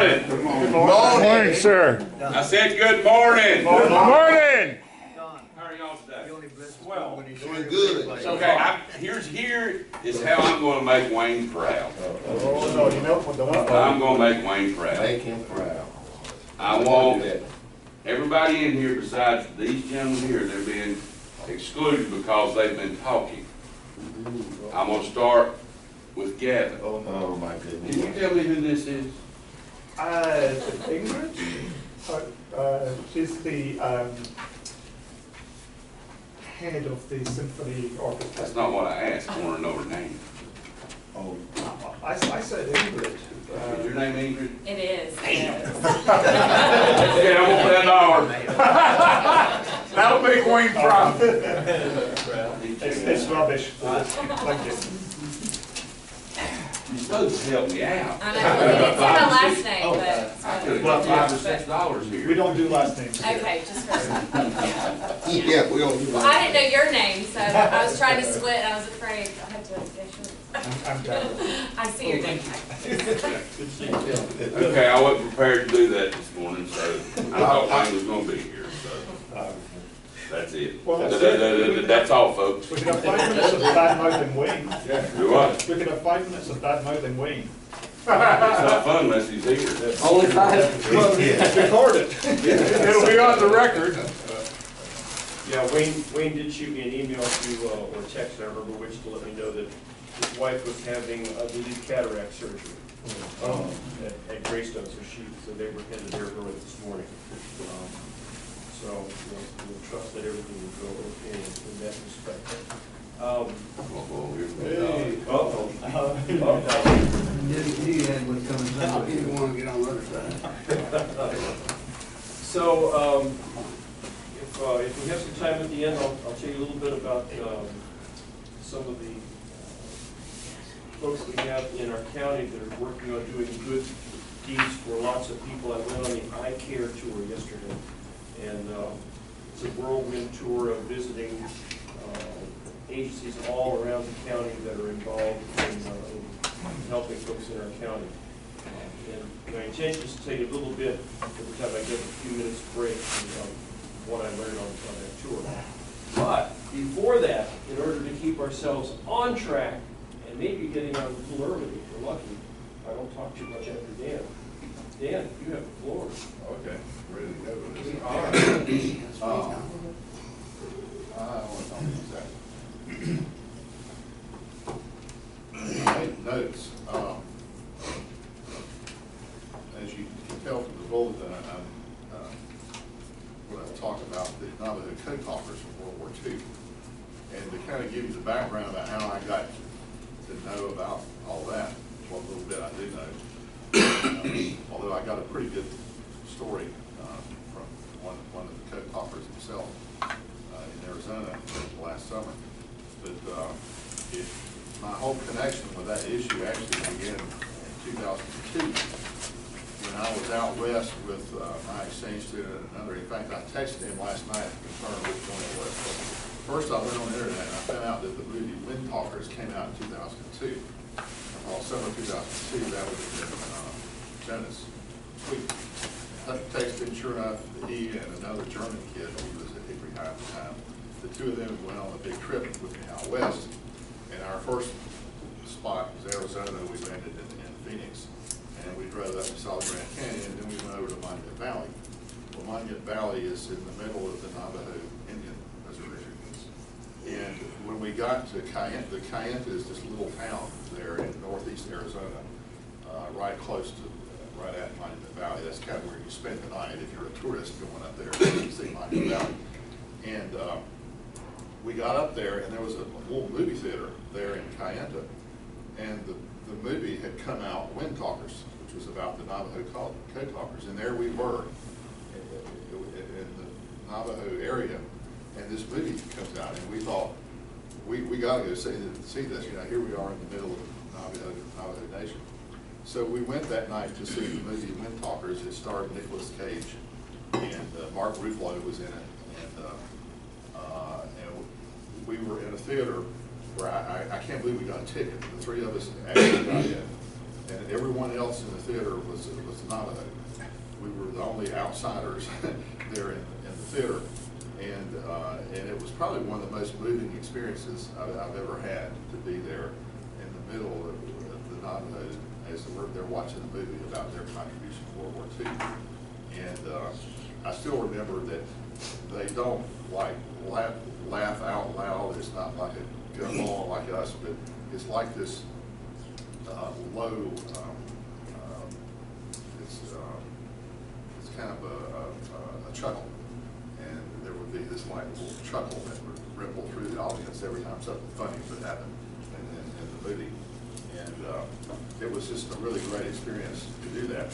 morning. Good morning. Good morning, sir. I said good morning. Good morning. How are y'all today? Well, Doing good. Okay, here is how I'm going to make Wayne proud. oh no, you know what the one. I'm going to make Wayne proud. Make him proud. I want everybody in here besides these gentlemen here, they're being excluded because they've been talking. I'm going to start with Gavin. Oh my Can goodness. you tell me who this is? Ingrid? She's the head of the symphony orchestra. That's not what I asked. I want to know her name. Oh, I said Ingrid. Is your name Ingrid? It is. Yes. Okay, I want that dollar. That'll make Wayne proud. It's rubbish. Thank you. You're supposed to help me out. I know, it's in the last name, but. I could have got $5 or $6 here. We don't do last names. Okay, just first name. yeah, we don't. Well, I didn't know your name, so I was trying to split, and I was afraid I had to guess I'm terrible. yours. I see your name tag. Okay, I wasn't prepared to do that this morning, so I thought Wayne was gonna be here, so that's it. Well, that's That's all, folks. We could have 5 minutes of bad mouthing Wayne. Do what? We could have 5 minutes of bad mouthing Wayne. It's not fun unless he's here. Only 5. Record it. It'll be on the record. Yeah, Wayne did shoot me an email to, or text, I don't remember which, to let me know that his wife was having did cataract surgery at Greystone, so they were headed there early this morning. So we'll trust that everything will go okay in that respect. He had one coming down. He didn't want to get on the other side. So if we have some time at the end, I'll tell you a little bit about some of the folks we have in our county that are working on doing good deeds for lots of people. I went on the eye care tour yesterday, and it's a whirlwind tour of visiting agencies all around the county that are involved in helping folks in our county. And my intention is to tell you a little bit every time I get a few minutes break from what I learned on that tour. But before that, in order to keep ourselves on track and maybe getting out a little early if we're lucky, I don't talk too much after Dan. Dan, you have the floor. Okay, ready to go with this. All right. I want to talk about that. I made notes. As you can tell from the bulletin, when I talk about the NAVAJO code talkers from World War II, and to kind of give you the background about how I got to know about all that, what little bit I do know. Although I got a pretty good story from one of the code talkers himself in Arizona last summer. But my whole connection with that issue actually began in 2002 when I was out west with my exchange student and another. In fact, I texted him last night to confirm which one it was. First, I went on the internet and I found out that the movie Wind Talkers came out in 2002. Well, summer 2002, that was in Jonas. We texted him, sure enough, he and another German kid who was at Hickory High at the time. The two of them went on a big trip with me out west. And our first spot was Arizona. We landed in Phoenix. And we drove up and saw the Grand Canyon, and then we went over to Monument Valley. Well, Monument Valley is in the middle of the Navajo Indian reservations. And when we got to Kayenta, Kayenta is this little town there in northeast Arizona, right close to, right at Monument Valley. That's kind of where you spend the night if you're a tourist going up there to see Monument Valley. And we got up there, and there was a little movie theater there in Kayenta, and the movie had come out, Wind Talkers, which was about the Navajo code talkers, and there we were in the Navajo area, and this movie comes out, and we thought, we got to go see this. You know, here we are in the middle of Navajo Nation. So we went that night to see the movie Wind Talkers. It starred Nicolas Cage, and Mark Ruffalo was in it, and we were in a theater where I can't believe we got a ticket. The three of us actually got in. and everyone else in the theater was Navajo. We were the only outsiders there in the theater, and it was probably one of the most moving experiences I've ever had, to be there in the middle of the Navajos as they're watching the movie about their contribution to World War II. And I still remember that they don't like laugh out loud. It's not like a guffaw like us, but it's like this low. It's kind of a chuckle, and there would be this like little chuckle that would ripple through the audience every time something funny would happen in the movie. And it was just a really great experience to do that.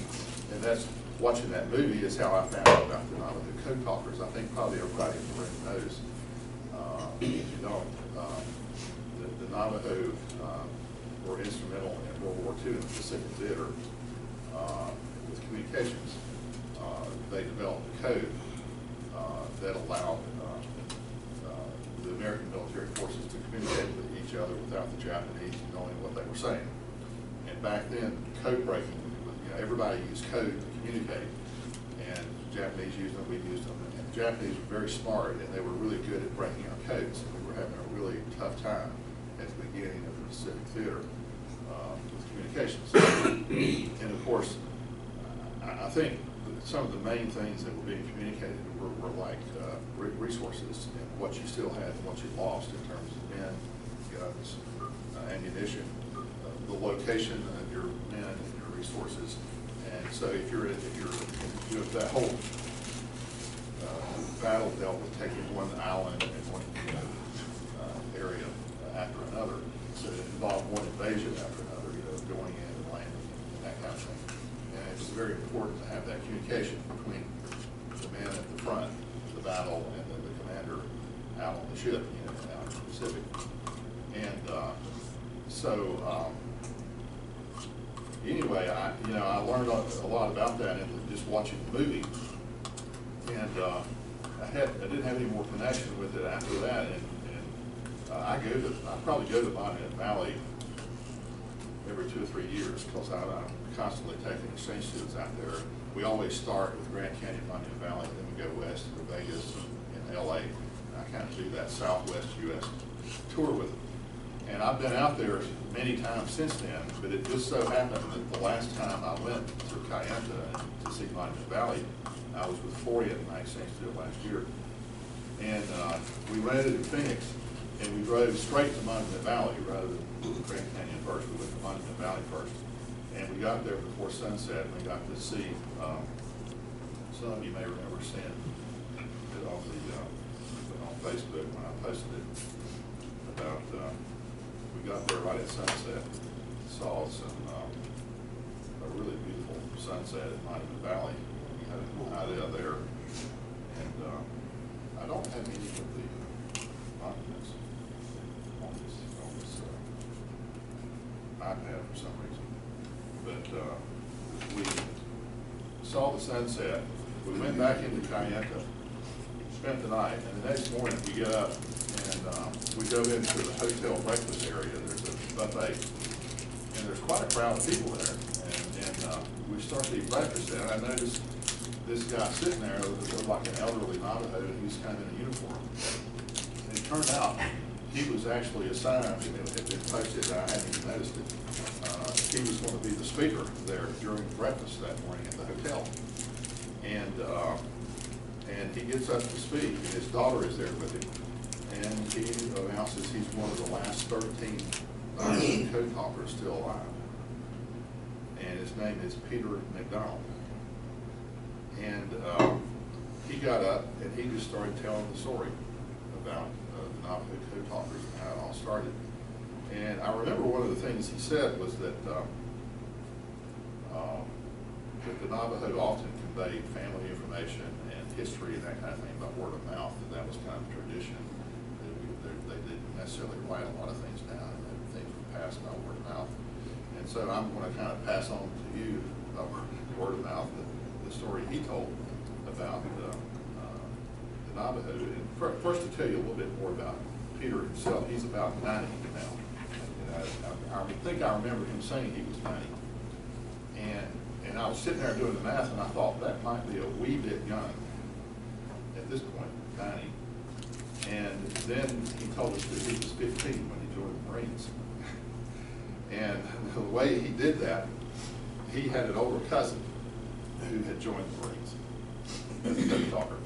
And that's watching that movie is how I found out about the Navajo Code Talkers. I think probably everybody in the room knows. If you don't, the Navajo were instrumental in World War II in the Pacific Theater with communications. They developed a code that allowed the American military forces to communicate with each other without the Japanese knowing what they were saying. And back then, code breaking, everybody used code to communicate, and the Japanese used them, we used them. And the Japanese were very smart, and they were really good at breaking our codes. And we were having a really tough time at the beginning of the Pacific Theater with communications. And of course, I think some of the main things that were being communicated were like resources, and what you still had and what you lost in terms of men, guns, ammunition, the location of your men and your resources. And so if you're that whole battle dealt with taking one island and one area after another, so it involved one invasion after another, going in and landing and that kind of thing. And it's very important to have that communication between the men at the front of the battle and then the commander out on the ship, out in the Pacific. And anyway, I learned a lot about that in just watching the movie, and I didn't have any more connection with it after that. And I probably go to Monument Valley every 2 or 3 years, because I'm constantly taking exchange students out there. We always start with Grand Canyon, Monument Valley, then we go west to Vegas and LA. And I kind of do that Southwest U.S. tour with them. And I've been out there many times since then, but it just so happened that the last time I went to Kayenta to see Monument Valley, I was with Foria at my exchange student last year. And we landed in Phoenix, and we drove straight to Monument Valley rather than Grand Canyon first. We went to Monument Valley first. And we got there before sunset, and we got to see, some of you may remember seeing it on Facebook when I posted it about, we got there right at sunset, saw some, a really beautiful sunset at Monument Valley. We had an idea there, and I don't have any of the monuments on this iPad for some reason. But we saw the sunset. We went back into Kayenta, spent the night, and the next morning we get up and we go into the hotel breakfast area. There's a buffet, and there's quite a crowd of people there. And we start to eat breakfast, and I noticed this guy sitting there looked like an elderly Navajo, and he was kind of in a uniform. And it turned out he was actually assigned, and it had been posted, and I hadn't even noticed it. He was going to be the speaker there during breakfast that morning at the hotel. And he gets up to speak, and his daughter is there with him. And he announces he's one of the last 13 code talkers still alive. And his name is Peter McDonald. And he got up, and he just started telling the story about the Navajo code talkers and how it all started. And I remember one of the things he said was that the Navajo often conveyed family information and history and that kind of thing by word of mouth, and that was kind of a tradition. They didn't necessarily write a lot of things down, and things were passed by word of mouth. And so I'm going to kind of pass on to you about word of mouth the story he told about the Navajo. And first to tell you a little bit more about Peter himself, he's about 90 now. I think I remember him saying he was 90. And I was sitting there doing the math, and I thought that might be a wee bit young at this point, 90. And then he told us that he was 15 when he joined the Marines. And the way he did that, he had an older cousin who had joined the Marines as a code talker.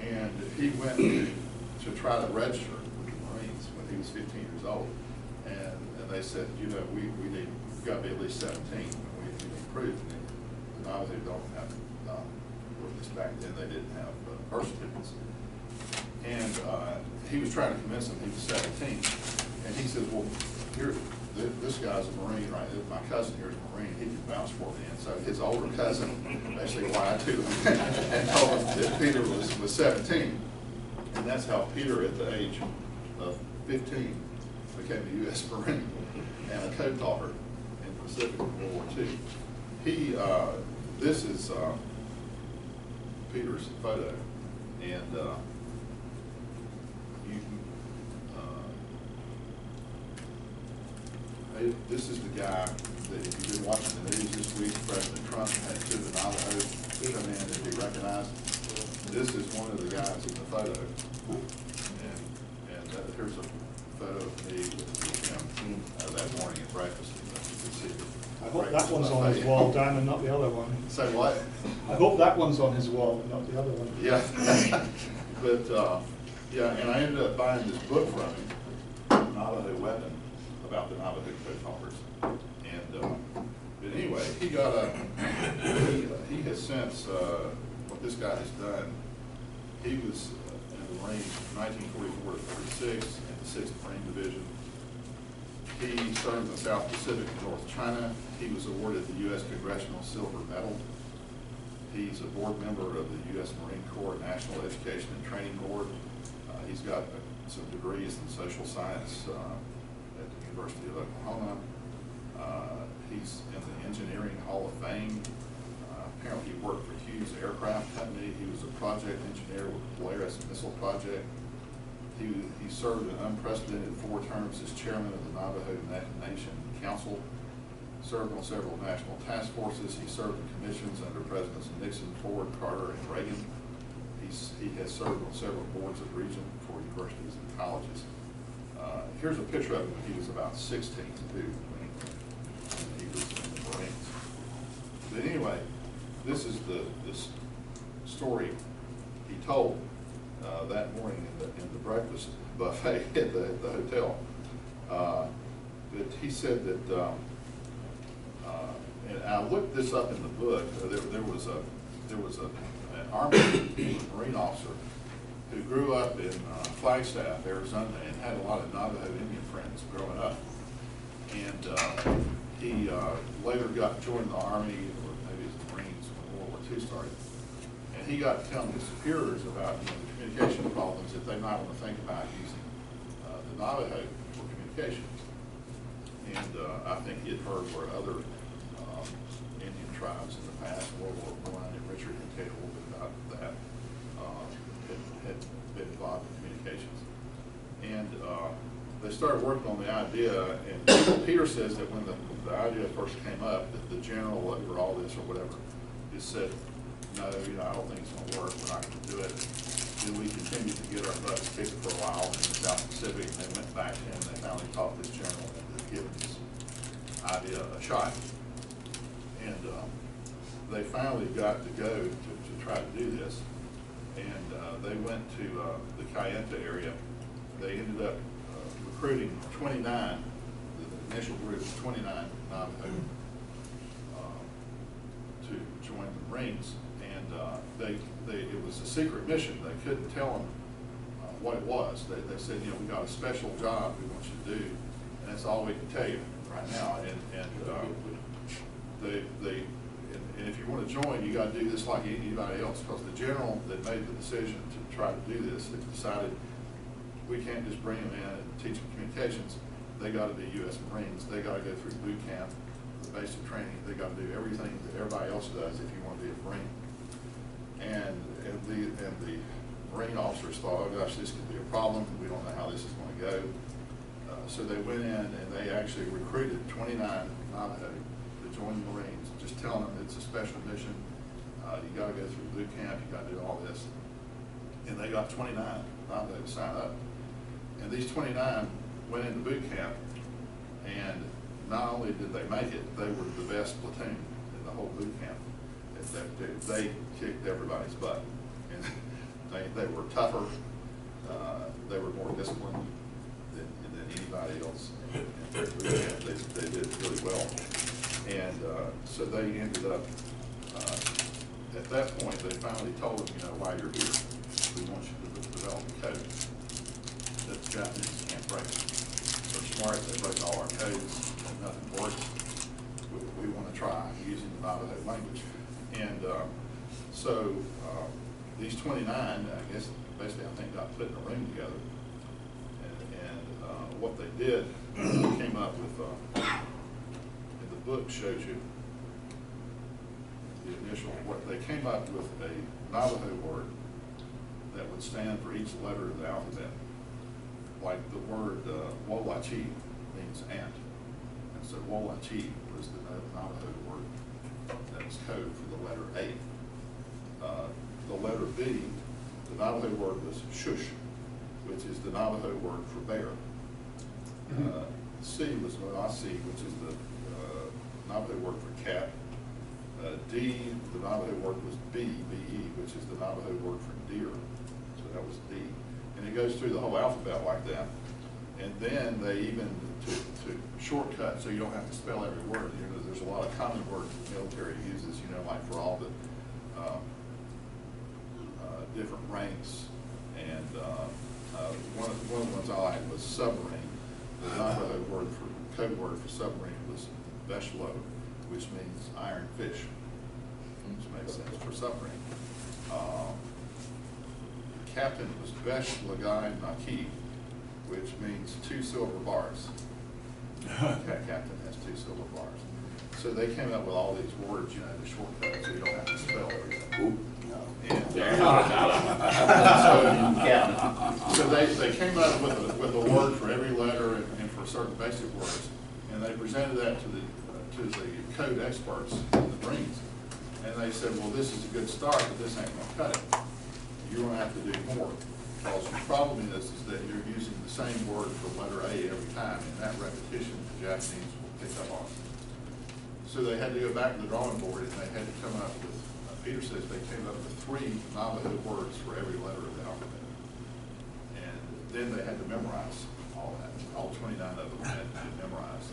And he went to try to register with the Marines when he was 15 years old. And they said, you know, we've got to be at least 17 when we approved. And obviously don't have, at least back then they didn't have birth certificates. And he was trying to convince him he was 17. And he said, well, here, this guy's a Marine, right? My cousin here is a Marine. He can vouch for me. And so his older cousin basically lied to him and told him that Peter was 17. And that's how Peter, at the age of 15, became a U.S. Marine and a code talker in the Pacific in World War II. This is Peter's photo, and this is the guy that, if you've been watching the news this week, President Trump had two of the NAVAJO come in and be recognized. This is one of the guys in the photo, and here's a photo of me with him that morning at breakfast. You can see it. I hope that one's on his wall, Dan, and not the other one. Say what? I hope that one's on his wall, and not the other one. Yeah. But, yeah, and I ended up buying this book from him, Navajo Weapon, about the Navajo code talkers. And but anyway, he got he has since, what this guy has done, he was in the Marines from 1944 to 46 in the 6th Marine Division. He served in the South Pacific and North China. He was awarded the U.S. Congressional Silver Medal. He's a board member of the U.S. Marine Corps National Education and Training Board. He's got some degrees in social science at the University of Oklahoma. He's in the Engineering Hall of Fame. Apparently he worked for Hughes Aircraft Company. He was a project engineer with the Polaris Missile Project. He served an unprecedented 4 terms as chairman of the Navajo Nation Council, served on several national task forces. He served in commissions under Presidents Nixon, Ford, Carter, and Reagan. He has served on several boards of region for universities and colleges. Here's a picture of him when he was about 16 too, when he was in the Marines. But anyway, this is the story he told that morning in the breakfast buffet at the hotel. That he said that, and I looked this up in the book. There was an Army Marine officer who grew up in Flagstaff, Arizona, and had a lot of Navajo Indian friends growing up. And he later joined the Army, or maybe it was the Marines when World War II started. And he got to telling his superiors about the communication problems that they might want to think about using the Navajo for communication. And I think he had heard where other Indian tribes in the past, World War I, and Richard can tell a little bit about that, had been involved in communications. And they started working on the idea, and Peter says that when the idea first came up, that the general over all this or whatever just said, no, I don't think it's going to work, we're not going to do it. Then we continued to get our butts kicked for a while in the South Pacific, and they went back to him, and they finally talked this general into giving this idea a shot. And they finally got to go to try to do this, and they went to the Kayenta area. They ended up recruiting 29, the initial group of 29 Navajo to join the Marines. And it was a secret mission. They couldn't tell them what it was. They said, we got a special job we want you to do, and that's all we can tell you right now. And if you want to join, you got to do this like anybody else, because the general that made the decision to try to do this, they decided we can't just bring them in and teach them communications. They got to be U.S. Marines. They got to go through boot camp, the basic training. They got to do everything that everybody else does if you want to be a Marine. And the Marine officers thought, oh gosh, this could be a problem. We don't know how this is going to go. So they went in and they actually recruited 29 Navajo to join the Marines, just telling them it's a special mission. You gotta go through boot camp, you gotta do all this. And they got 29 Navajo to sign up. And these 29 went into boot camp, and not only did they make it, they were the best platoon in the whole boot camp. They kicked everybody's butt. And they were tougher, they were more disciplined than anybody else. And they did really well. And so they ended up, at that point, they finally told them, you know, while you're here, we want you to develop a code that the Japanese can't break. They're smart, they break all our codes, and nothing works. We want to try using the Navajo language. And so these 29, I guess, basically, I think, got put in a room together. And what they did, came up with, and the book shows you the initial, what they came up with a Navajo word that would stand for each letter of the alphabet. Like the word Wawachi means ant. And so Wawachi was the Navajo word that was code for the letter A. The letter B, the Navajo word was shush, which is the Navajo word for bear. C was Moasi, which is the Navajo word for cat. D, the Navajo word was B-E, which is the Navajo word for deer. So that was D. And it goes through the whole alphabet like that. And then they even, to shortcut so you don't have to spell every word, you know, there's a lot of common words the military uses, you know, like for all the different ranks. And one of the ones I liked was submarine. The Navajo word for, code word for submarine was Beshlo, which means iron fish, which makes sense for submarine. Captain was Besh Lagai Naki, which means 2 silver bars. Captain has 2 silver bars. So they came up with all these words, you know, the shortcuts, so you don't have to spell everything. And, so they came up with a word for every letter and for certain basic words, and they presented that to the code experts in the Marines. And they said, well, this is a good start, but this ain't gonna cut it. You're gonna have to do more. Because the problem is that you're using the same word for letter A every time, and that repetition the Japanese will pick up on. So they had to go back to the drawing board, and they had to come up with, Peter says they came up with 3 Navajo words for every letter of the alphabet. And then they had to memorize all that. All 29 of them had to memorize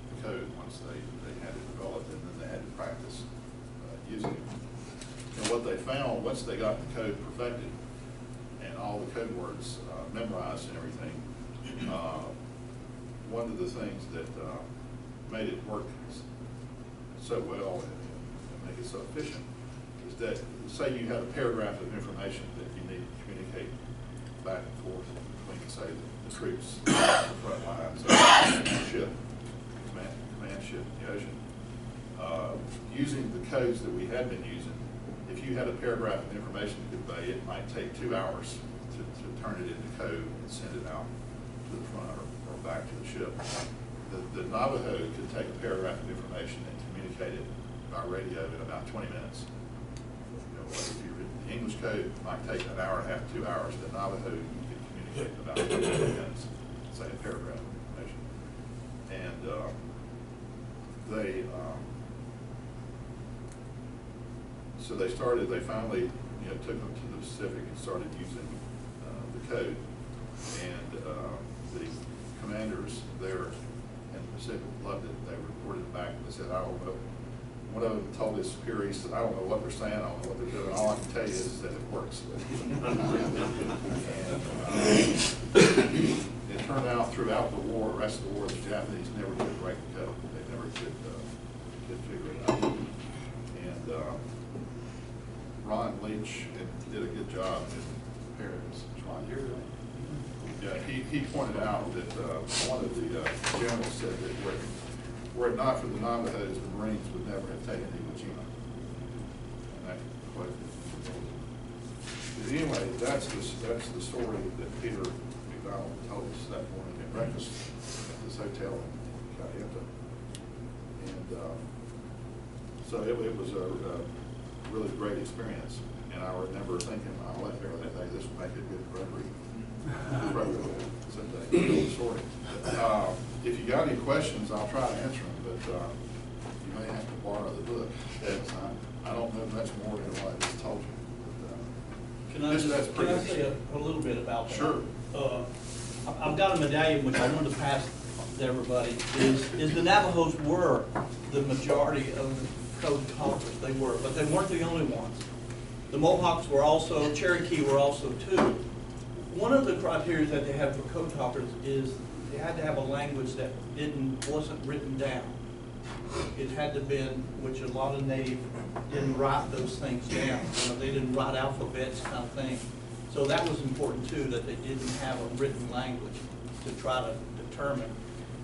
the code once they had it developed, and then they had to practice using it. And what they found, once they got the code perfected and all the code words memorized and everything, one of the things that made it work so well and make it so efficient is that, say you had a paragraph of information that you needed to communicate back and forth between, say, the troops, the front lines, the ship, command ship in the ocean. Using the codes that we had been using, if you had a paragraph of information to convey, it might take 2 hours to turn it into code and send it out to the front or back to the ship. The Navajo could take a paragraph of information and communicate it by radio in about 20 minutes. You know, if you're in the English code, it might take 1.5 hours, 2 hours. The Navajo, you could communicate in about 20 minutes, say a paragraph of information. And so they finally, you know, took them to the Pacific and started using the code. And the commanders there in the Pacific loved it. They reported back and they said, I don't know. One of them told his superior, he said, I don't know what they're saying, I don't know what they're doing. All I can tell you is that it works. And it turned out throughout the war, the rest of the war, the Japanese never could break the code. They never could figure it out. And Ron Leach did a good job in Paris. Yeah, he pointed out that one of the generals said that were it not for the Navajos, the Marines would never have taken Iwo Jima. And that quote. But anyway, that's the story that Peter McDonald told us that morning at breakfast at this hotel in Cayeta. And So it was a really great experience, and I remember thinking, I left there that day, this would make a good Rotary. Someday. If you got any questions, I'll try to answer them, but you may have to borrow the book. I don't know much more than what I just told you. But, Can I say a little bit about that? Sure. I've got a medallion which I wanted to pass to everybody, is the Navajos were the majority of the code talkers, they were, but they weren't the only ones. The Mohawks were also, Cherokee were also too. One of the criteria that they had for code talkers is they had to have a language that wasn't written down. It had to been, which a lot of Native didn't write those things down. You know, they didn't write alphabets kind of thing. So that was important too, that they didn't have a written language to try to determine,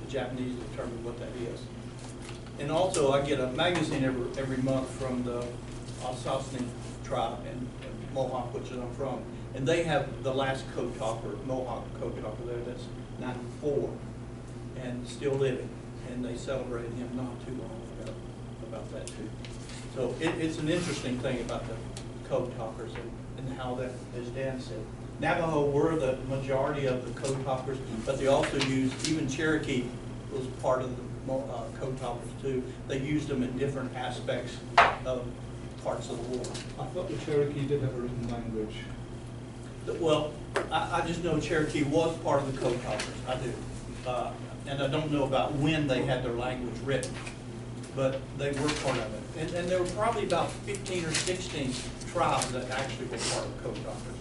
the Japanese determine what that is. And also I get a magazine every month from the Ossassane tribe and Mohawk, which I'm from. And they have the last code talker, Mohawk code talker there, that's 94 and still living. And they celebrated him not too long ago about that too. So it's an interesting thing about the code talkers and how that, as Dan said, Navajo were the majority of the code talkers, but they also used, even Cherokee was part of the code talkers too. They used them in different aspects of parts of the war. I thought the Cherokee did have a written language. Well, I just know Cherokee was part of the code talkers, I do. And I don't know about when they had their language written, but they were part of it. And there were probably about 15 or 16 tribes that actually were part of code talkers.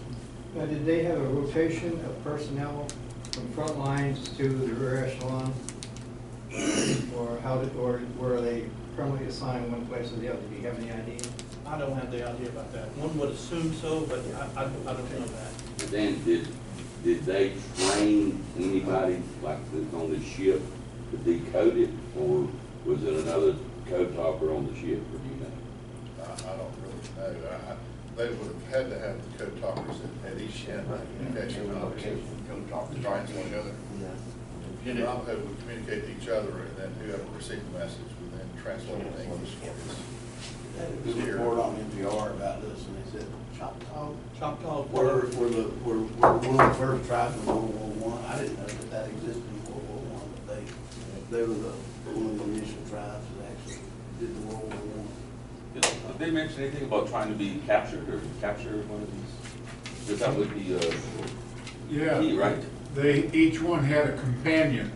Now, did they have a rotation of personnel from front lines to the rear echelon? Or were they permanently assigned one place or the other? Do you have any idea? I don't have the idea about that. One would assume so, but I don't know that. Then did they train anybody like that's on the ship to decode it, or was it another code talker on the ship, or do you know? I don't really know. They would have had to have the code talkers at each end, communication, code talkers, trying to one another. Navajo would communicate to each other, and then whoever received the message would then translate it to English for us. This report on NPR about this, and they said Choctaw were one of the first tribes in World War I. I didn't know that existed in World War I, but they were one of the initial tribes that actually did the World War I. Did they mention anything about trying to be captured or capture one of these? Because that would be key, right? They each one had a companion,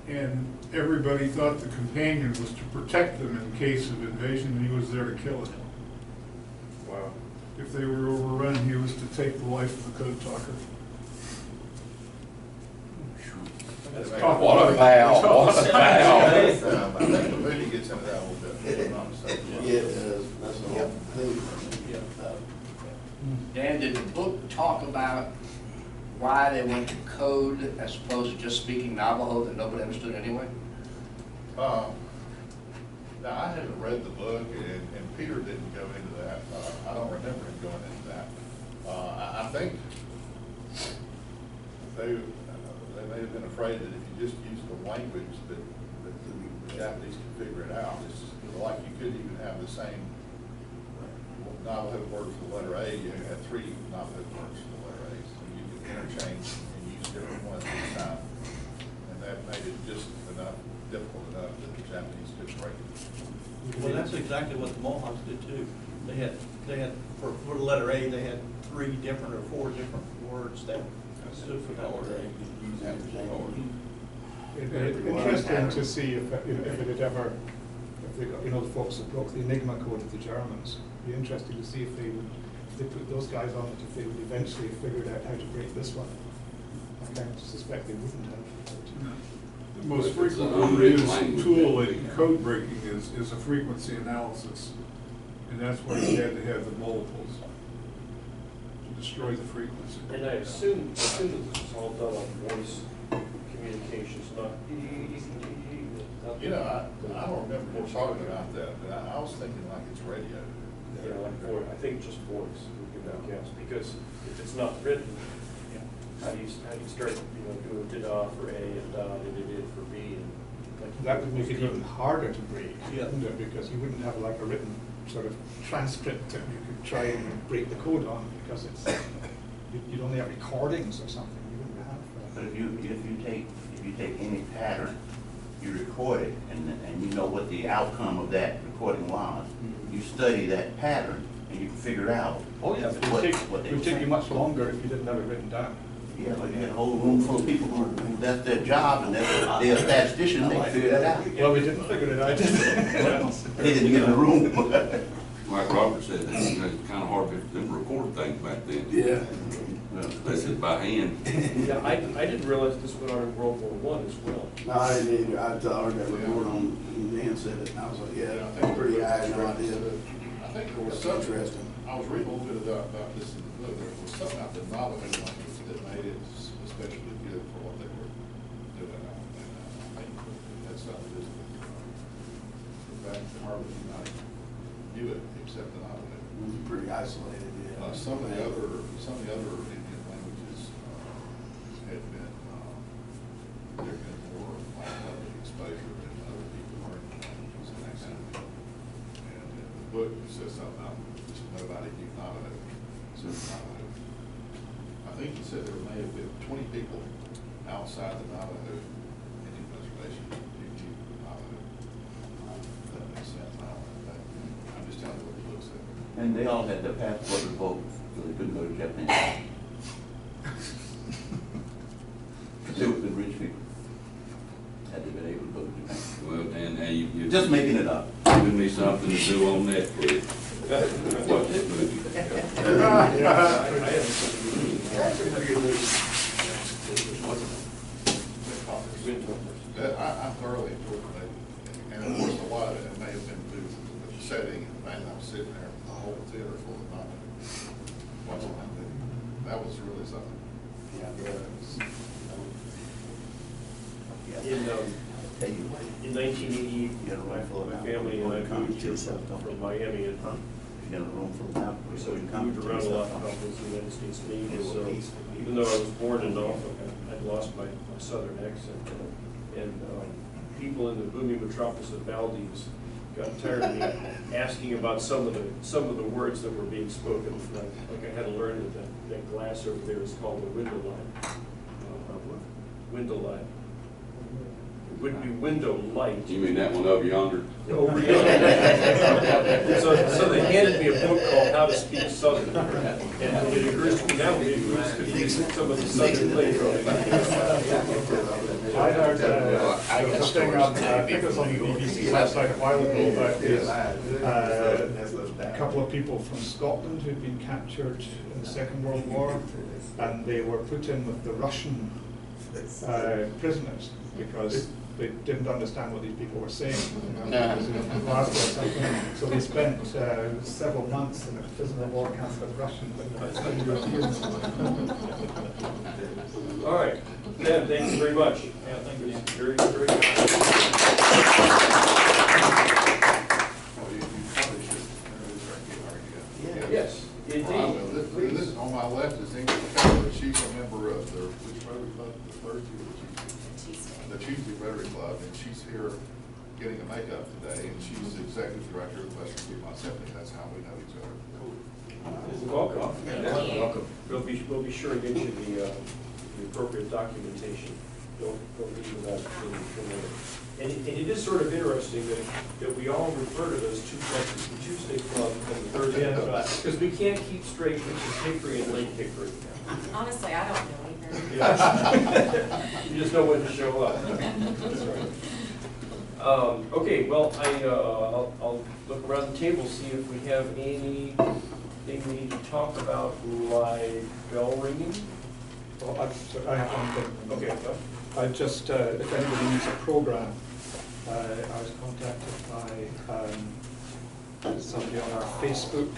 and everybody thought the companion was to protect them in case of invasion, and he was there to kill them. Wow. If they were overrun, he was to take the life of the code talker. What a vow, what a vow. I think the movie gets into that a little bit, if I'm not mistaken. Yeah, it does. That's the whole thing. Dan, did the book talk about why they went to code as opposed to just speaking Navajo that nobody understood anyway? Now, I haven't read the book, and Peter didn't go into that. I don't remember him going into that. I think they may have been afraid that if you just used the language that the Japanese could figure it out. It's like you could even have the same Navajo word for the letter A. You had 3 Navajo words for the letter A. So you could interchange and use different ones each time. And that made it just difficult enough that the Japanese couldn't break it. Well, that's exactly what the Mohawks did too. They had for the letter A, they had 3 different or 4 different words that stood for that letter A. Interesting to see if it had ever, the folks that broke the Enigma code of the Germans. It'd be interesting to see if they put those guys on it, if they would eventually have figured out how to break this one. I kind of suspect they wouldn't have. The most frequently unwritten used language. tool in code breaking is a frequency analysis. And that's why you had to have the multiples to destroy the frequency. And I assume that this is all done on voice communications, not. You know, I don't remember him talking about that, but I was thinking like it's radio. Yeah, like voice, I think just voice would be my guess, because if it's not written, how do you start, doing da for A and da and it for B, and That would make it even harder to break, Yeah. wouldn't it? Because you wouldn't have like a written sort of transcript that you could try and break the code on, because you'd only have recordings or something. You wouldn't have. But if you take any pattern, you record it, and you know what the outcome of that recording was, you study that pattern, and you can figure out. Oh yeah, it would take you much longer if you didn't have it written down. Yeah, but you had a whole room full of people who that's their job, and they're a statistician, they figure that out. Well, we didn't figure it out. They didn't get in the room. Like Robert said, it's kind of hard for them to record things back then. Yeah. They said by hand. Yeah, I didn't realize this went on in World War I as well. No, I didn't either. I heard that report on, Dan said it, and I was like, yeah, I think pretty high, no I idea. think there was That's something, interesting. I was reading a little bit about this in the book, there was something about the Navajo language that made it especially good for what they were doing. And I think that's something to do with the fact that hardly anybody knew it except the Navajo. It was pretty isolated, yeah. Some of the other Indian languages had been, there had been more like public exposure and other people learning languages and that kind of thing. And in the book, it says something about just nobody knew Navajo, except Navajo. I think he said there may have been 20 people outside the Navajo Indian reservation who knew Navajo. That makes sense. I'm just telling you what the book said. And they all had their passport revoked, so they couldn't go to Japan. They were good rich people. Had they been able to go to Japan. Well, Dan, now you're Just making it up. giving me something to do on Netflix. Watch this movie. I thoroughly enjoyed it, and of course, a lot of it may have been due to the setting, and man, I was sitting there, the whole theater full of Navajo, watching that movie. That was really something. In 1980, my family and I moved here from Miami, and You got a room for that. so we moved around a lot across the United States Navy. So even though I was born in Norfolk, I'd lost my southern accent. And people in the booming metropolis of Valdez got tired of me asking about some of the words that were being spoken. Like I had to learn that glass over there is called a window line. Window line. It would be window light. You mean that one over yonder? Over yonder. So they handed me a book called How to Speak Southern. And it occurs to me now, maybe we could use some of the Southern lingo. I heard there was a thing on, I think it was on the BBC website a while ago about this, a couple of people from Scotland who'd been captured in the Second World War, and they were put in with the Russian prisoners because they didn't understand what these people were saying. So they spent several months in a prisoner of war camp with Russians and Europeans. All right, Dan, thank you very much. Yeah, thank you. Very, very good. Yes, Well, indeed. this on my left is Ingrid Keller. She's a member of which Rotary Club, the Thursday or the Tuesday? The Tuesday Rotary Club, and she's here getting a makeup today, and she's the executive director of the Western Piedmont Symphony. That's how we know each other. Welcome. Thank you. Welcome. We'll be sure to get you the appropriate documentation. Don't leave without it. And it is sort of interesting that we all refer to those two clubs, the Tuesday Club and the Thursday Club, because we can't keep straight which is Hickory and Lake Hickory. Honestly, I don't know either. Yeah. You just know when to show up. That's right. Okay, well, I'll look around the table, see if we have anything we need to talk about, like bell ringing. Well, I have one thing. Okay, well, I just, if anybody needs a program, I was contacted by somebody on our Facebook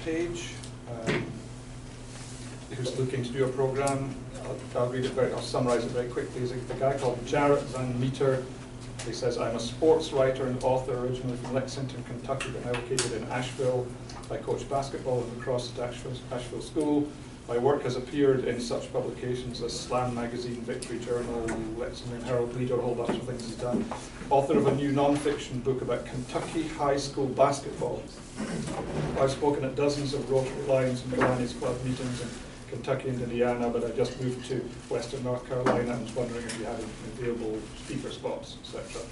page who's looking to do a program. I'll read it I'll summarize it very quickly. There's a guy called Jarrett Van Meter. He says, I'm a sports writer and author originally from Lexington, Kentucky, but now located in Asheville. I coach basketball and lacrosse at Asheville School. My work has appeared in such publications as Slam Magazine, Victory Journal, Lexington Herald Leader, a whole bunch of things he's done. Author of a new non-fiction book about Kentucky high school basketball. I've spoken at dozens of Rotary Lions and Kiwanis Club meetings in Kentucky and Indiana, but I just moved to Western North Carolina and was wondering if you had available speaker spots, etc.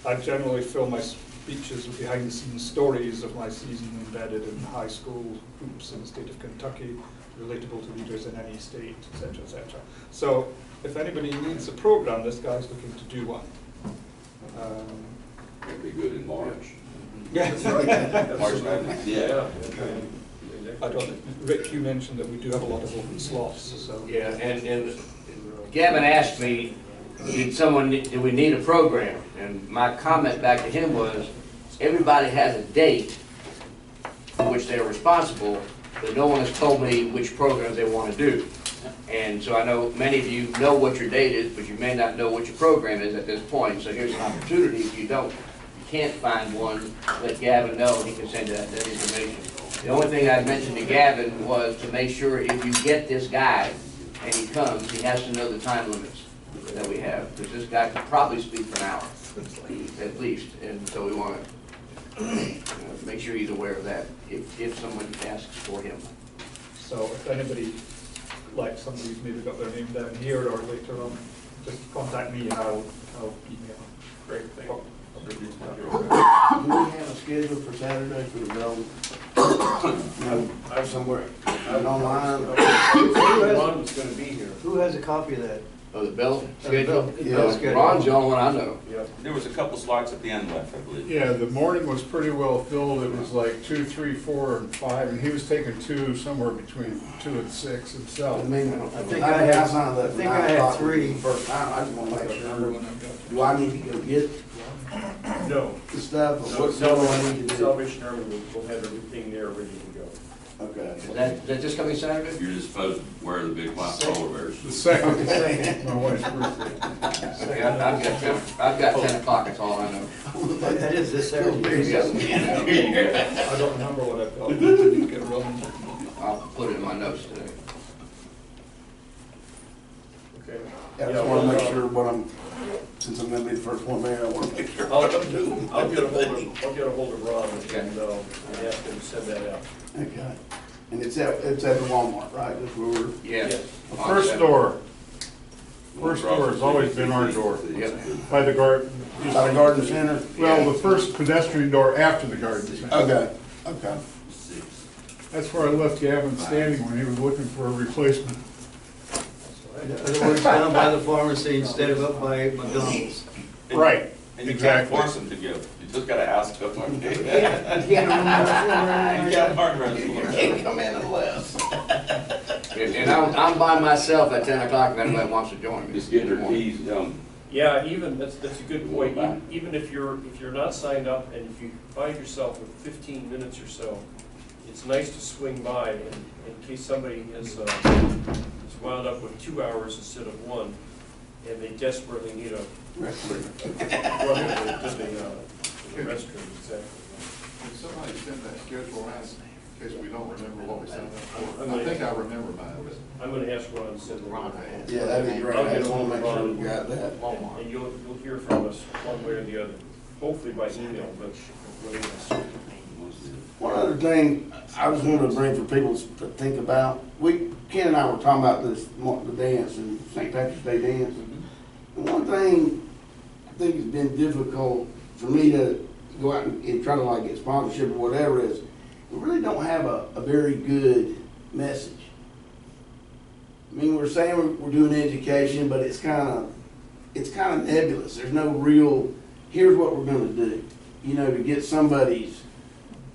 I generally fill my speeches with behind-the-scenes stories of my season embedded in high school hoops in the state of Kentucky, relatable to leaders in any state, etc., etc. So if anybody needs a program, this guy's looking to do one. It'd be good in March. Yes. March Madness, yeah. I don't, Rick, you mentioned that we do have a lot of open slots, so. Yeah, and Gavin asked me, do we need a program? And my comment back to him was, everybody has a date for which they're responsible, but no one has told me which programs they want to do. And so I know many of you know what your date is, but you may not know what your program is at this point. So here's an opportunity. If you can't find one, let Gavin know, and he can send that information. The only thing I mentioned to Gavin was to make sure if you get this guy and he comes, he has to know the time limits that we have, because this guy could probably speak for an hour, at least. And so we want to make sure he's aware of that if someone asks for him. So if anybody, like somebody who's maybe got their name down here or later on, just contact me and I'll email. Great, thank you. Do we have a schedule for Saturday for the building? No, I'm somewhere. Online? Ron was gonna be here. Who has a copy of that? Oh, the bill schedule? Yeah. Ron's the only one I know. Yep. There was a couple slots at the end left, I believe. Yeah, the morning was pretty well filled. It was like 2, 3, 4, and 5, and he was taking 2, somewhere between 2 and 6 himself. I mean, I think I had 3. First time, I just want to make sure. Do I need to go get No. the stuff, or No, what do I need to do? Salvation Army will have everything there ready to go. Okay. Is that this coming Saturday? You're just supposed to wear the big white polar bears. The second, my wife's birthday. Okay, I've got 10 o'clock, that's all I know. That is this Saturday. I don't remember what I've got. I need to get rolling. I'll put it in my notes today. Okay. I just want to make sure since I'm going to be the first one there, I want to make sure. I'll get a hold of Ron and ask him to send that out. Okay. And it's at the Walmart, right? That's where we're. Yeah. The first door. First door has always been our door. Yep. By the garden. By the garden center? Well, the first pedestrian door after the garden center. Okay, okay. That's where I left Gavin standing when he was looking for a replacement. In other words, down by the pharmacy instead of up by McDonald's. Right. And you Exactly. can't force them to give. You just gotta ask them. You can't come in unless. And I'm by myself at 10 o'clock if anybody wants to join me. Just get their keys, Yeah, even, that's a good point. Even if you're not signed up and if you find yourself with 15 minutes or so, it's nice to swing by in case somebody is wound up with 2 hours instead of 1, and they desperately need a restroom, exactly. Can somebody send that schedule around in case we don't remember what we signed up for? I'm gonna- I think I remember mine, but. I'm gonna ask Ron to send it. Yeah, that'd be great. I just want to make sure we got that. And you'll hear from us one way or the other, hopefully by email, but whatever. One other thing I just wanted to bring for people to think about, Ken and I were talking about this, the dance and St. Patrick's Day dance. And one thing I think has been difficult for me to go out and try to like get sponsorship or whatever is, we really don't have a very good message. I mean, we're saying we're doing education, but it's kind of nebulous. There's no real, here's what we're gonna do, to get somebody's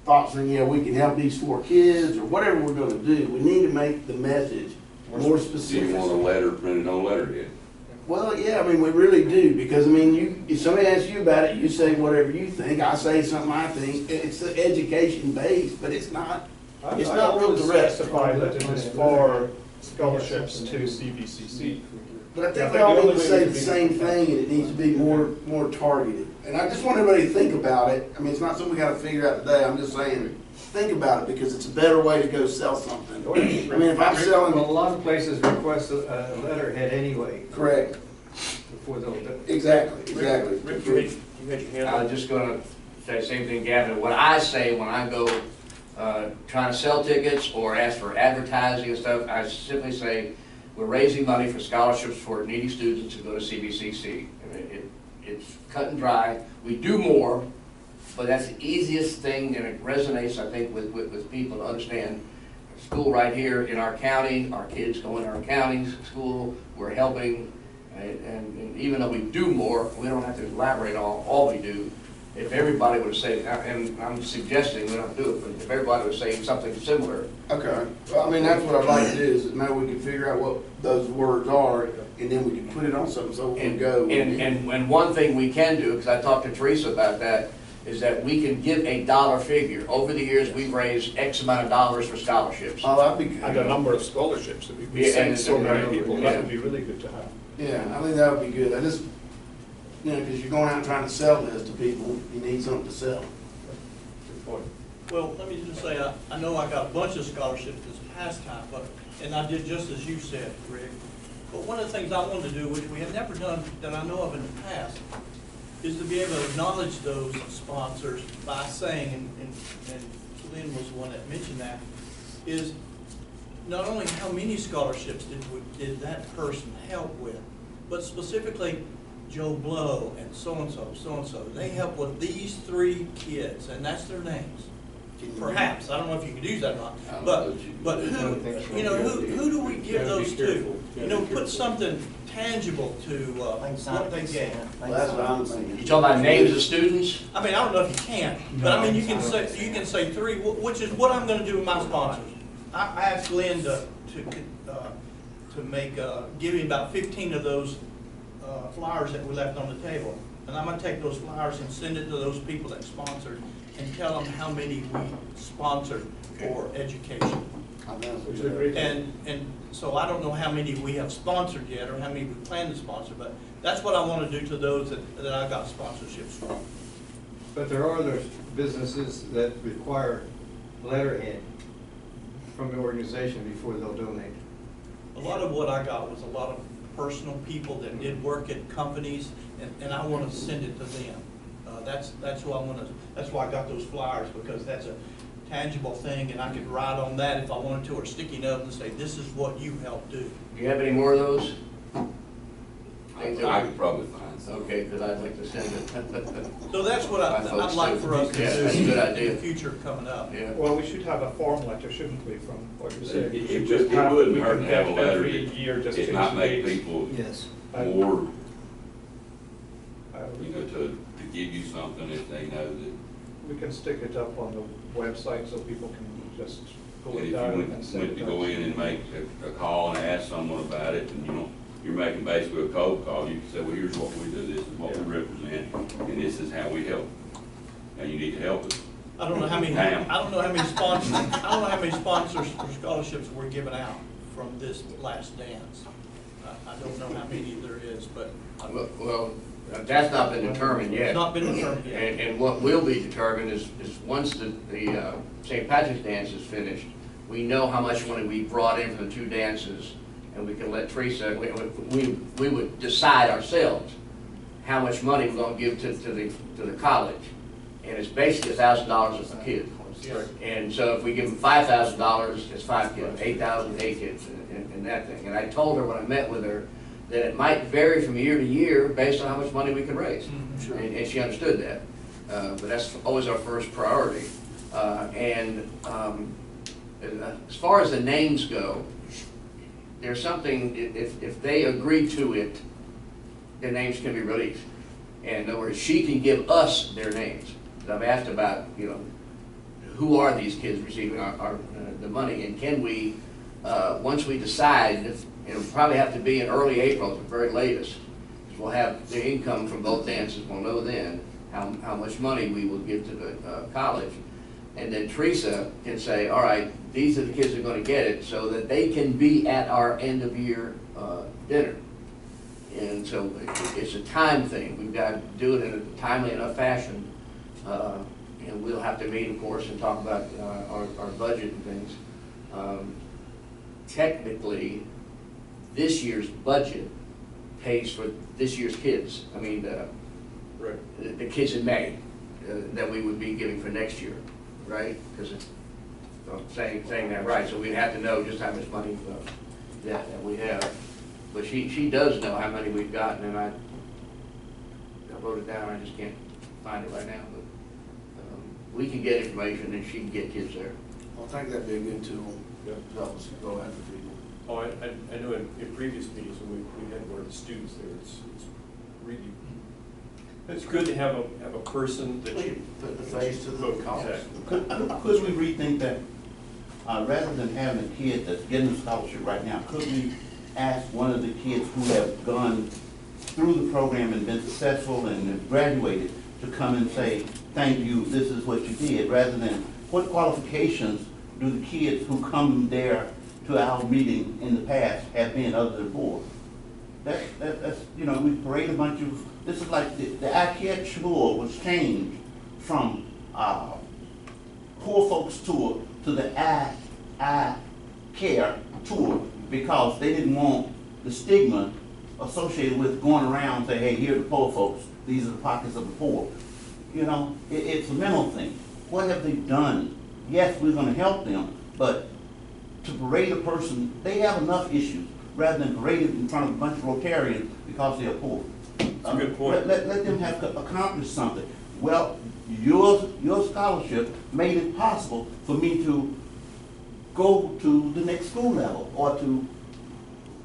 thoughts on, we can help these 4 kids or whatever we're gonna do. We need to make the message more Do specific. you want a letter printed on letterhead? Well, yeah, I mean, we really do, because I mean, if somebody asks you about it, you say whatever you think, I say something I think. It's education based, but it's not real direct. Specify that it is for scholarships to CVCC. But I think we all need to say the same thing, and it needs to be more targeted. And I just want everybody to think about it. I mean, it's not something we gotta figure out today. I'm just saying, think about it, because it's a better way to go sell something. I mean, if I'm Well, a selling, lot of places request a letterhead anyway correct, before they'll do it. exactly. Rick, you had your hand I up. was just gonna say the same thing, Gavin. What I say when I go trying to sell tickets or ask for advertising and stuff, I simply say, we're raising money for scholarships for needy students to go to CBCC. I mean, it's cut and dry. We do more, but that's the easiest thing, and it resonates, I think, with people to understand. School right here in our county, our kids go in our county's school, we're helping, and even though we do more, we don't have to elaborate on all we do. If everybody would say, and I'm suggesting we don't do it, but if everybody was saying something similar. Okay, well, I mean, that's what I'd like to do, is maybe we can figure out what those words are, and then we can put it on something so we can go. And one thing we can do, because I talked to Teresa about that, is that we can give a dollar figure. Over the years, we've raised X amount of dollars for scholarships. Oh, that'd be good. And a number of scholarships that we Yeah, send and so many yeah. people, that would be really good to have. Yeah, I think that would be good. I just, you know, because you're going out trying to sell this to people, you need something to sell. Good point. Well, let me just say, I know I got a bunch of scholarships this past time, and I did just as you said, Rick. But one of the things I wanted to do, which we have never done that I know of in the past, is to be able to acknowledge those sponsors by saying, and Lynn was the one that mentioned that, is not only how many scholarships did that person help with, but specifically Joe Blow and so-and-so, so-and-so. They help with these 3 kids, and that's their names. Perhaps, I don't know if you could use that or not, but who, you know, who do we give those to? You know, put something tangible to what they gave. Well, that's what I'm thinking. You talking about names of students? I mean, I don't know if you can, but I mean, you can say 3, which is what I'm gonna do with my sponsors. I asked Lynn to make, give me about 15 of those flyers that we left on the table. And I'm gonna take those flyers and send it to those people that sponsored and tell them how many we sponsored for education. Which is a great thing. And so I don't know how many we have sponsored yet or how many we plan to sponsor, but that's what I want to do to those that I got sponsorships from. But there are other businesses that require letterhead from the organization before they'll donate. A lot of what I got was a lot of personal people that did work at companies, and I want to send it to them. That's who I want to. That's why I got those flyers, because that's a tangible thing, and I could write on that if I wanted to, or sticky note and say, "This is what you helped do." Do you have any more of those? I could probably find some. Okay, because I'd like to send it. So that's what My I'd folks like do. for us to Yeah, do that's a good in idea. the future coming up. Yeah. Well, we should have a form letter, shouldn't we, from what you said? It should just- just have- wouldn't we hurt can to have a get letter. every year, just It change might the make dates. people Yes. more, Uh, you know, to give you something if they know that. We can stick it up on the website so people can just pull And it if down you and send went it to out. go in and make a call and ask someone about it, and you know, you're making basically a cold call, you can say, well, here's what we do, this is what we represent, and this is how we help. Now, you need to help us. I don't know how many. Now. I don't know how many sponsors. I don't know how many sponsors or scholarships were given out from this last dance. I don't know how many there is, but Well, that's not been determined it's yet. not been determined yet. And what will be determined is once the St. Patrick's dance is finished, we know how much money we brought in for the 2 dances, and we can let Teresa, we would decide ourselves how much money we're gonna give to the college. And it's basically $1,000 a kid. And so if we give them $5,000, it's 5 kids, 8,000, 8 kids, and that thing. And I told her when I met with her that it might vary from year to year based on how much money we can raise. And she understood that. But that's always our first priority. As far as the names go, there's something, if they agree to it, their names can be released. And in other words, she can give us their names. I've asked about, you know, who are these kids receiving the money, and can we, once we decide, it'll probably have to be in early April at the very latest, because we'll have the income from both dances, we'll know then how much money we will give to the college. And then Teresa can say, all right, these are the kids that are going to get it, so that they can be at our end of year dinner. And so it's a time thing. We've got to do it in a timely enough fashion and we'll have to meet, of course, and talk about our budget and things. Technically, this year's budget pays for this year's kids. I mean, the kids in May that we would be giving for next year, right? Because it's saying that right, so we'd have to know just how much money that we have. But she does know how many we've gotten, and I wrote it down. I just can't find it right now. But we can get information, and she can get kids there. I think that'd be a good tool to help us go after people. Oh, I know in previous meetings when we had one of the students there, it's really, it's good to have a person that you Put the face to the cause. Exactly. Could we rethink that? Rather than having a kid that's getting a scholarship right now, could we ask one of the kids who have gone through the program and been successful and have graduated to come and say, thank you, this is what you did, rather than what qualifications do the kids who come there to our meeting in the past have been other than poor? That's you know, we parade a bunch of, this is like the IKEA tour was changed from poor folks tour to the I care tour because they didn't want the stigma associated with going around and say, hey, here are the poor folks, these are the pockets of the poor. You know, it's a mental thing. What have they done? Yes, we're gonna help them, but to parade a person, they have enough issues rather than parade it in front of a bunch of Rotarians because they're poor. That's a good point. Let them have accomplished something. Well, your scholarship made it possible for me to go to the next school level or to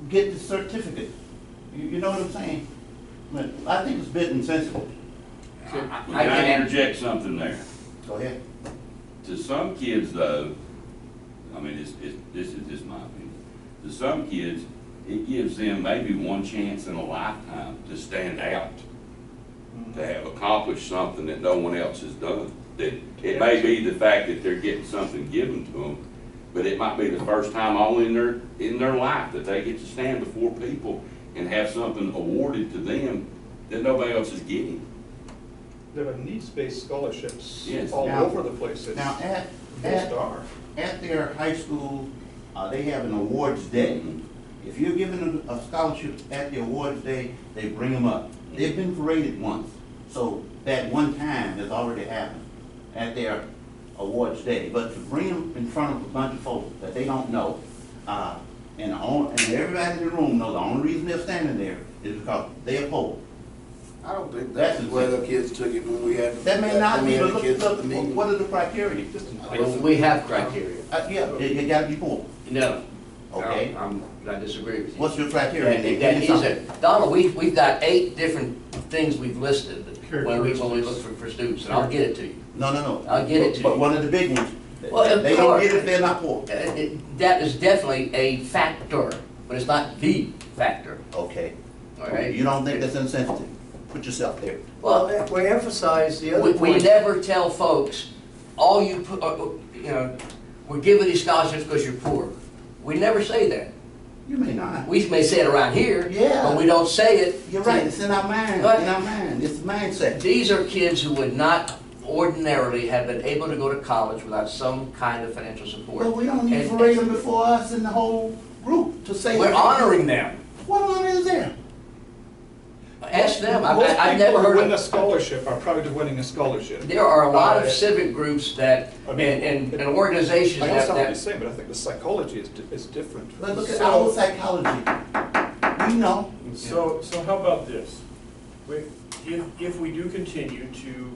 get the certificate. You know what I'm saying? But I think it's a bit insensitive. Can I interject something there? Go ahead. To some kids, though, I mean, this is just my opinion. To some kids, it gives them maybe one chance in a lifetime to stand out, to have accomplished something that no one else has done. That it may be the fact that they're getting something given to them, but it might be the first time all in their life that they get to stand before people and have something awarded to them that nobody else is getting. There are needs-based scholarships Yes. all Now- over the place. It's Now, most are. at their high school, they have an awards day. If you're given a scholarship at the awards day, they bring them up. They've been paraded once, so that one time has already happened at their awards day. But to bring them in front of a bunch of folks that they don't know, and everybody in the room knows the only reason they're standing there is because they're poor. I don't think that's where the kids took it when we had. That may not be, but kids at the look, meeting. what are the criteria? Well, we have criteria. Yeah, you gotta be poor. No. Okay. I disagree with you. What's your criteria? That is it. Donald, we've got 8 different things we've listed when we look for students, and I'll get it to you. No. I'll get it to But you. one of the big ones, Well, of they don't course. get it if they're not poor. That is definitely a factor, but it's not the factor, Okay. all right? You don't think that's insensitive? Put yourself there. Well, We emphasize the other we point. never tell folks, all you put, you know, we're giving these scholarships because you're poor. We never say that. You may not. We may say it around here, Yeah. but we don't say it. You're right, it's in our mind, Right. in our mind, it's the mindset. These are kids who would not ordinarily have been able to go to college without some kind of financial support. But we don't need to And- parade them before us and the whole group to say. We're honoring them. What honor is there? Ask them. Most I've people never who heard win a of. scholarship are proud of winning a scholarship. There are a lot of Uh, civic groups that, I mean, and organizations I that, understand what you're that, saying, but I think the psychology is different. But look at So- our psychology. We know. So how about this? If we do continue to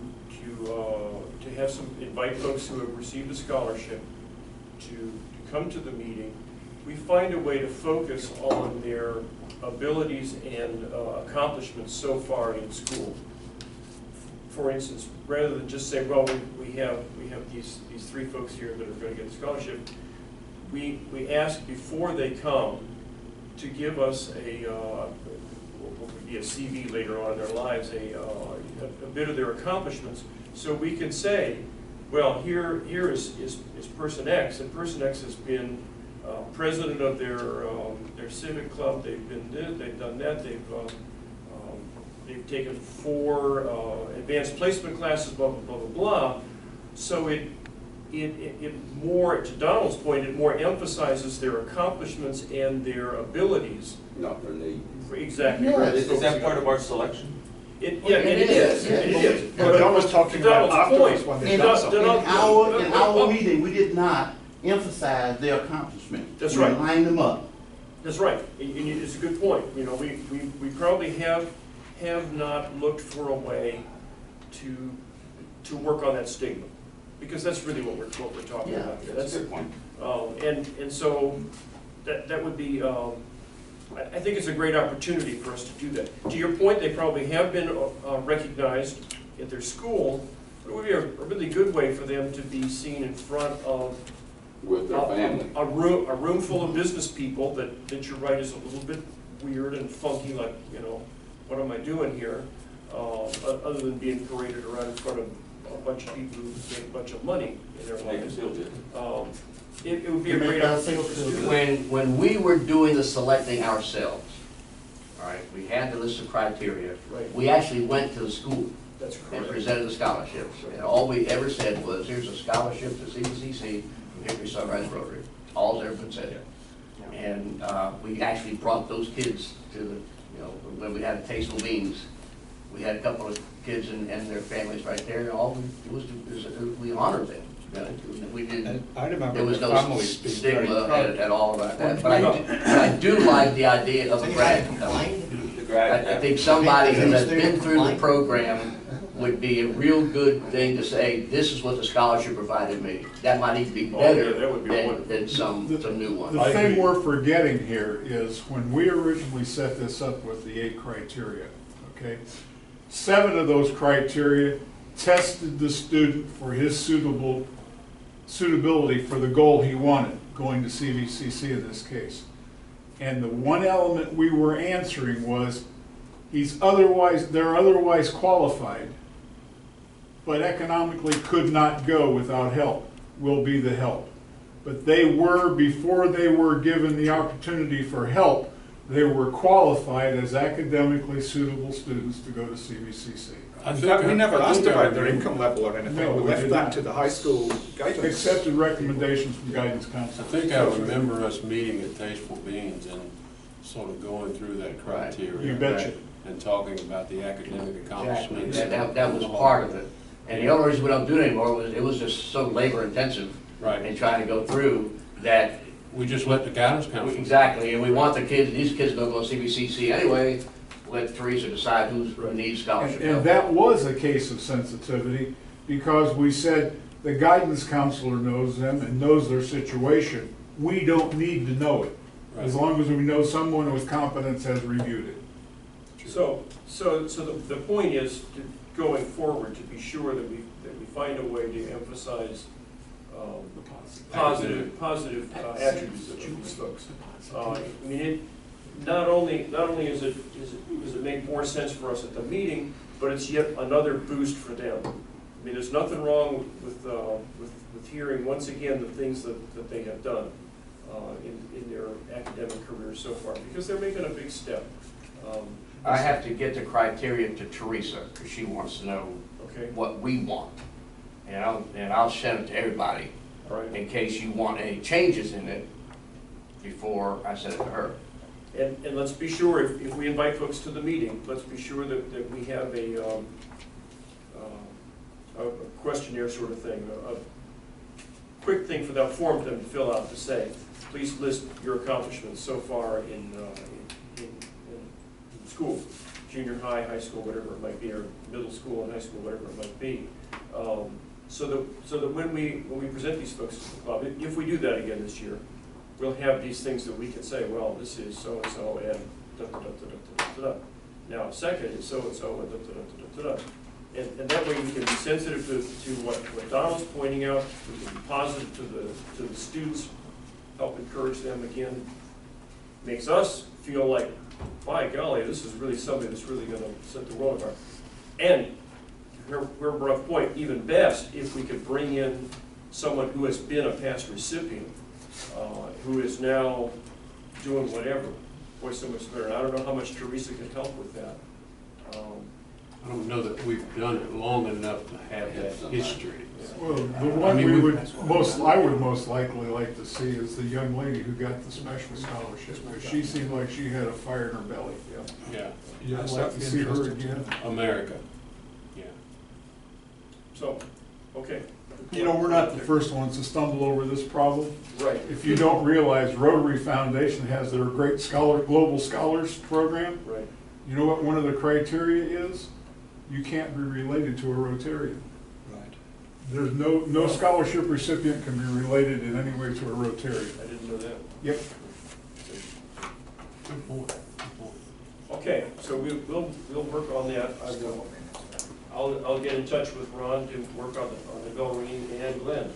have invite folks who have received a scholarship to come to the meeting, we find a way to focus on their abilities and accomplishments so far in school. For instance, rather than just say, well, we have these 3 folks here that are going to get a scholarship, we ask before they come to give us what would be a CV later on in their lives, a bit of their accomplishments, so we can say, well, here is person X, and person X has been president of their civic club. They've been this, they've done that. They've taken 4 advanced placement classes, blah blah blah blah blah. So it more, to Donald's point, it more emphasizes their accomplishments and their abilities. Not their need. Exactly. Yeah. Right. Is that part of our selection? Yeah, it is. It is. But Don was talking about afterwards when they've done something. In our meeting, we did not emphasize their accomplishment. That's right. We lined them up. That's right, and it's a good point. You know, we probably have not looked for a way to work on that stigma, because that's really what we're talking about here. That's a good point. And so that would be, I think it's a great opportunity for us to do that. To your point, they probably have been recognized at their school, but it would be a really good way for them to be seen in front of With their family. a room full of business people that you're right is a little bit weird and funky, like, you know, what am I doing here? Other than being paraded around in front of a bunch of people who make a bunch of money in their They can lives. still do it. It would be a great opportunity for students. When we were doing the selecting ourselves, all right, we had the list of criteria. Right. We actually went to the school That's and correct. presented the scholarships. And all we ever said was, here's a scholarship to CBCC from Hickory Sunrise Rotary. All's ever been said. And we actually brought those kids to the, you know, when we had Tasteful Beans, we had a couple of kids and their families right there, and all we we honored them. We didn't. And I remember There was the no families being very stigma proud. at all about that. But I do like the idea of a grad. I think somebody who has been through the program would be a real good thing to say, this is what the scholarship provided me. That might even be Oh, yeah, better that would be wonderful. than some new ones. The thing we're forgetting here is when we originally set this up with the 8 criteria, okay? 7 of those criteria tested the student for his suitability for the goal he wanted, going to CVCC in this case. And the one element we were answering was, they're otherwise qualified, but economically could not go without help, will be the help. But they were, before they were given the opportunity for help, they were qualified as academically suitable students to go to CVCC. In fact, we never asked about their income. income level or anything. No, We we left did that not. to the high school guidance. Accepted recommendations from guidance council. I think I remember us meeting at Tasteful Beans and sort of going through that criteria. You betcha. And talking about the academic Exactly. accomplishments. That was part of it. And the only reason we don't do it anymore was it was just so labor intensive Right. in trying to go through that. We just let the guidance council. Exactly, and we want the kids, these kids are gonna go to CBCC anyway, let Teresa decide who needs scholarship. And that was a case of sensitivity, because we said the guidance counselor knows them and knows their situation. We don't need to know it, as long as we know someone with competence has reviewed it. So the point is, going forward, to be sure that we find a way to emphasize positive attributes of these folks. I mean, not only does it make more sense for us at the meeting, but it's yet another boost for them. I mean, there's nothing wrong with hearing once again the things that they have done in their academic careers so far, because they're making a big step. I have to get the criteria to Teresa, because she wants to know what we want. And I'll send it to everybody, in case you want any changes in it before I send it to her. And let's be sure, if we invite folks to the meeting, let's be sure that we have a questionnaire sort of thing, a quick thing for that form for them to fill out to say, please list your accomplishments so far in school, junior high, high school, whatever it might be, or middle school and high school, whatever it might be. So that when we present these folks to the club, if we do that again this year, we'll have these things that we can say, well, this is so-and-so and da-da-da-da-da-da-da. Now, second is so-and-so and da-da-da-da-da-da. And that way we can be sensitive to what Donald's pointing out, we can be positive to the students, help encourage them again. Makes us feel like, by golly, this is really something that's really going to set the world apart. And we're a rough point, even best if we could bring in someone who has been a past recipient, who is now doing whatever. Boy, so much better. And I don't know how much Teresa can help with that. I don't know that we've done it long enough to have that history. Well, the one I would most likely like to see is the young lady who got the special scholarship, because she seemed like she had a fire in her belly. Yeah. Yeah, I'd like to see her again. America, yeah. So, okay. You know, we're not the first ones to stumble over this problem. Right. If you don't realize, Rotary Foundation has their Great Global Scholars Program. Right. You know what one of the criteria is? You can't be related to a Rotarian. Right. There's no scholarship recipient can be related in any way to a Rotarian. I didn't know that. Yep. Good point. Okay, so we'll work on that. I'll get in touch with Ron to work on the bell ringing, and Glenn.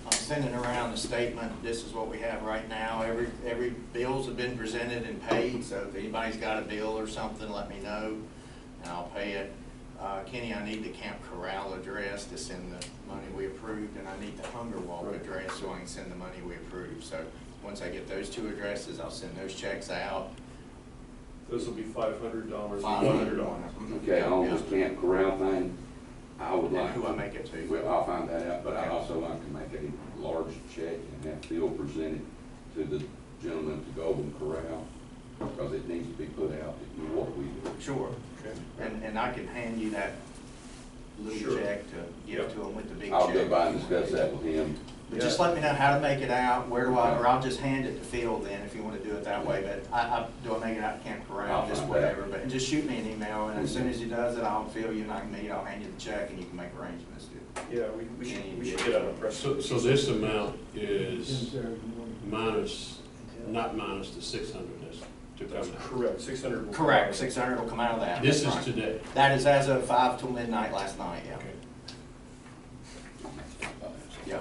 I'm sending around a statement. This is what we have right now. Every bills have been presented and paid, so if anybody's got a bill or something, let me know and I'll pay it. Kenny, I need the Camp Corral address to send the money we approved, and I need the Hunger Walk address so I can send the money we approved. So once I get those two addresses, I'll send those checks out. Those will be $500. $500. Okay, on this Camp Corral thing, I would like. Who I make it to? Well, I'll find that out, but I'd also like to make a large check and have Phil present it to the gentleman at the Golden Corral, because it needs to be put out to what we do. Sure. Okay. And I can hand you that little check to give to him with the big check. I'll go by and discuss that with him. Just let me know how to make it out, where do I, or I'll just hand it to Phil then, if you want to do it that way, but do I make it out to Camp Corral, just whatever, but just shoot me an email, and as soon as he does it, I'll Phil, you and I can meet, I'll hand you the check, and you can make arrangements to. Yeah, we should get on a press. So this amount is not minus the 600 that's to come out. Correct, 600. Correct, 600 will come out of that. This is today. That is as of 5 till midnight last night, yeah. Okay. Yeah.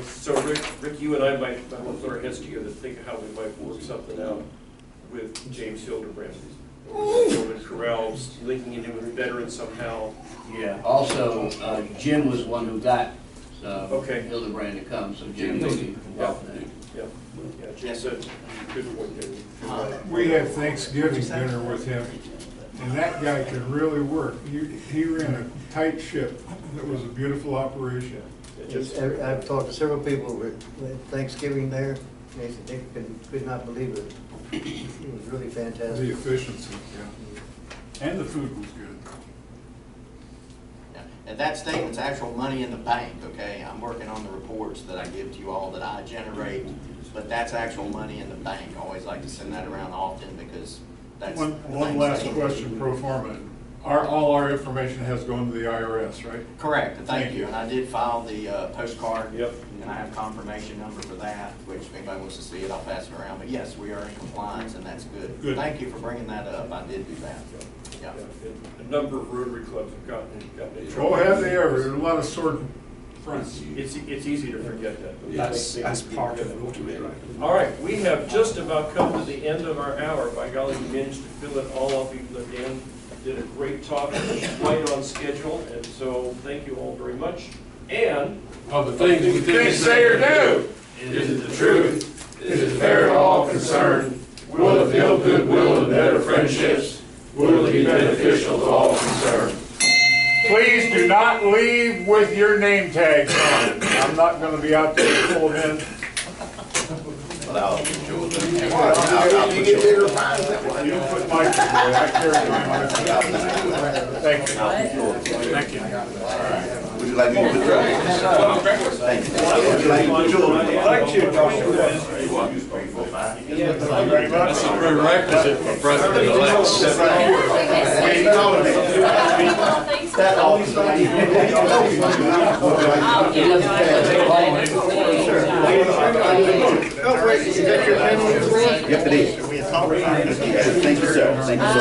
So Rick, you and I might put our heads together to think of how we might work something out with James Hildebrand. Golden Corrals, linking into with veterans somehow. Yeah, also, Jim was one who got Okay. Hildebrand to come, so Jim maybe help that. Yeah, Jim said good point there. We had Thanksgiving dinner with him, and that guy could really work. He ran a tight ship. It was a beautiful operation. I've talked to several people with Thanksgiving there. They said they could not believe it. It was really fantastic. The efficiency, yeah. And the food was good. Yeah. And that statement's actual money in the bank, okay? I'm working on the reports that I give to you all that I generate, but that's actual money in the bank. I always like to send that around often because that's... One last question, pro forma. All our information has gone to the IRS, right? Correct, thank you. And I did file the postcard. Yep. And I have confirmation number for that, which if anybody wants to see it, I'll pass it around. But yes, we are in compliance, and that's good. Good. Thank you for bringing that up. I did do that. Yeah. A number of Rotary clubs have gotten in Oh, trouble. have they ever? There's a lot of sword fronts. It's easy to forget that. That's part of it. All right, we have just about come to the end of our hour. By golly, we managed to fill it all up. Dan did a great talk, right on schedule, and so thank you all very much. And Of the things we think, say, or do, is it the truth? Is it fair to all concerned? Will it build goodwill and better friendships? Will it be beneficial to all concerned? Please do not leave with your name tags on. I'm not going to be out there to pull them in. You get bigger fines that way. You put my, I carry mine with me. Thank you. Thank you. Would you like me to put yours? Thank you. Would you like me to put yours? I'd like to, That's a prerequisite for president-elects. That all. Yep, it is. Thank you, sir. Thank you so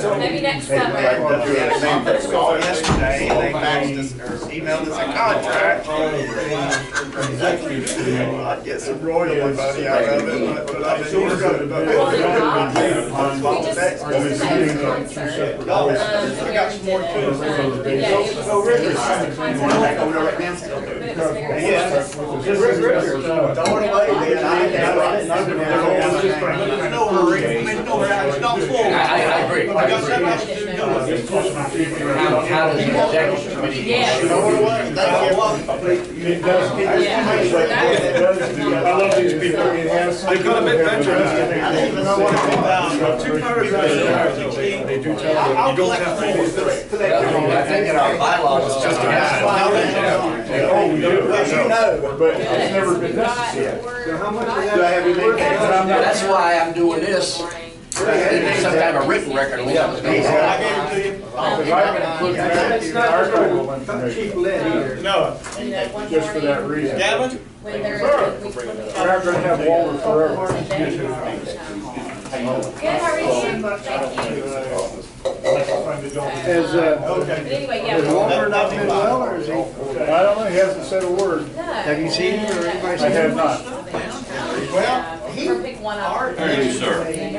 Well, maybe next summer. Yesterday, they faxed us, or emailed us a contract. I'd get some royalty money out of it, but I didn't work on it. We just, I got some more too. yeah, it was So Richard, back over there right now? Yes. Richard, throw it away, man. There's no hurry, I mean, no hurry, it's not full. I agree. But we got something else to do. How does the executive committee? Yes. Throw it away, thank you. It does. I love these people. It has. They've got a bit better. I didn't even know what it was about. Two paragraphs. They do tell you. I'll collect the full. I think in our bylaws, it's just a Oh, we do. Well, you know. But it's never been necessary. So how much do I have anything? That's why I'm doing this. Some kind of written record. I gave it to you. It's not cheap lead either. No. Just for that reason. Gavin? When they're. We're not gonna have Walter forever. Good, how are you? Thank you. Has, But anyway, yeah. Has Walter not been well, or is he? I don't know, he hasn't said a word. No. Have you seen him, or anybody I seen have him? not. Well, Or pick one up. Thank you, sir. Thank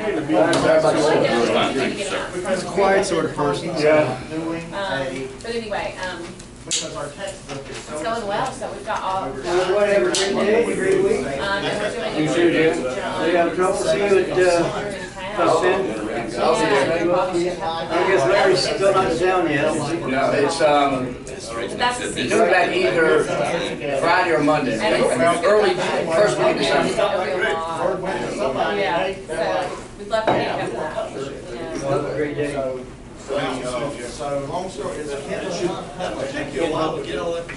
you, sir. He's a quiet sort of person. Yeah. But anyway, Because our textbook is it's going well, so we've got all. Whatever, great day, great week. And we're doing. You too, Jim. We have trouble seeing you at, Finn. I guess Larry's still not in town yet. No, it's, That's the it's secret. due back either Friday or Monday. Early, first week of December. Yeah, so we'd love to have you come out. Have a great day. So long story is. It'll take you a while to get all that.